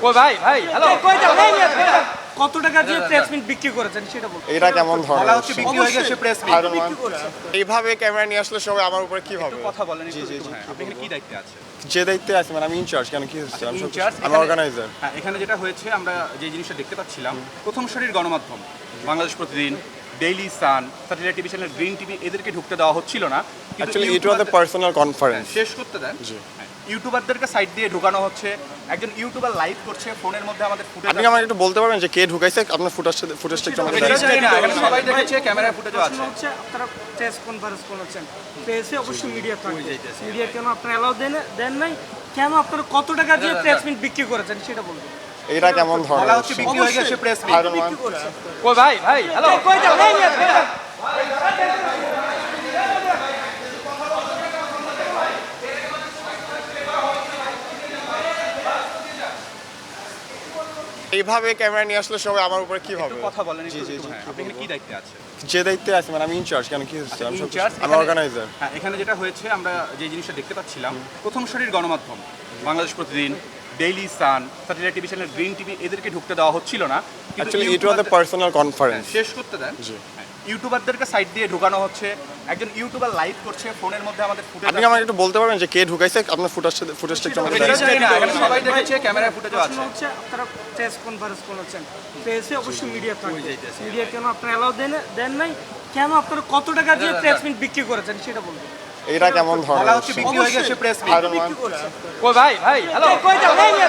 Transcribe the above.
কই ভাই ভাই হ্যালো কই যাও এই নিয়ে কত টাকা দিয়ে প্রেস মিট বিক্রি করেছেন সেটা বলুন। এটা কেমন বলা ধরনের হচ্ছে বিক্রি হয়ে গেছে প্রেস I don't want- এইভাবে ক্যামেরা নিয়ে আসলে সবাই আমার উপরে কি হবে? কথা বলেন জি, জি, জি। হ্যাঁ, আপনি এখানে কি দায়িত্বে আছেন? যে দায়িত্বে আছে মানে আমি ইনচার্জ, কেন কি হচ্ছে? আমি ইনচার্জ আমি অর্গানাইজার। হ্যাঁ, এখানে যেটা হয়েছে আমরা যে জিনিসটা দেখতে পাচ্ছিলাম, প্রথম সারির গণমাধ্যম Bangladesh Pratidin, Daily Sun, satellite TV channel, Green TV এদেরকে ঢুকতে দেওয়া হচ্ছিল না। কিন্তু অ্যাকচুয়ালি ইট ওয়াজ দ্য ইউটিউবারদের- পার্সোনাল কনফারেন্স। শেষ করতে দেন। জি। হ্যাঁ, ইউটিউবারদেরকে সাইড দিয়ে ঢুকানো হচ্ছে। একজন ইউটিউবার লাইভ করছে, ফোনের মধ্যে আমাদের ফুটেজ আপনি আমাকে একটু বলতে পারবেন যে কে ঢুকাইছে? আপনার ফুটেজটা একটু আমাকে দেখান। সবাই দেখেছে, ক্যামেরায় ফুটেজও প্রশ্ন আছে। হচ্ছে আপনারা প্রেস কনফারেন্স করেছেন, প্রেসে অবশ্যই মিডিয়া থাকবে, মিডিয়া কেন আপনারা অ্যালাউ দেন নাই, কেন আপনারা কত টাকা দিয়ে প্রেস মিট বিক্রি করেছেন সেটা বলুন। এটা কেমন বলা ধরনের? হচ্ছে বিক্রি হয়ে গেছে প্রেস I don't বিক্রি want- করছেন কই ভাই ভাই হ্যালো কই যাও এই নিয়ে এইভাবে ক্যামেরা নিয়ে আসলে সবাই আমার উপরে কি হবে? কথা বলেন জি, জি, জি। হ্যাঁ, আপনি এখানে কি দায়িত্বে আছেন? যে দায়িত্বে আছে মানে আমি ইনচার্জ, কেন কি হচ্ছে? আমি ইনচার্জ আমি অর্গানাইজার। হ্যাঁ, এখানে যেটা হয়েছে আমরা যে জিনিসটা দেখতে পাচ্ছিলাম, প্রথম সারির গণমাধ্যম Bangladesh Pratidin, Daily Sun, satellite TV channel, Green TV এদেরকে ঢুকতে দেওয়া হচ্ছিল না। কিন্তু অ্যাকচুয়ালি ইট ওয়াজ দ্য ইউটিউবারদের- পার্সোনাল কনফারেন্স। শেষ করতে দেন। জি। হ্যাঁ, ইউটিউবারদেরকে সাইড দিয়ে ঢুকানো হচ্ছে। একজন ইউটিউবার লাইভ করছে, ফোনের মধ্যে আমাদের ফুটেজ আপনি আমাকে একটু বলতে পারবেন যে কে ঢুকাইছে? আপনার ফুটেজটা একটু আমাকে দেখান। সবাই দেখেছে, ক্যামেরায় ফুটেজও প্রশ্ন আছে। হচ্ছে আপনারা প্রেস কনফারেন্স করেছেন, প্রেসে অবশ্যই মিডিয়া থাকবে, মিডিয়া কেন আপনারা অ্যালাউ দেন নাই, কেন আপনারা কত টাকা দিয়ে প্রেস মিট বিক্রি করেছেন সেটা বলুন। এটা কেমন বলা ধরনের? হচ্ছে বিক্রি হয়ে গেছে প্রেস I don't want- বিক্রি করছেন কই ভাই ভাই হ্যালো কই যাও এই নিয়ে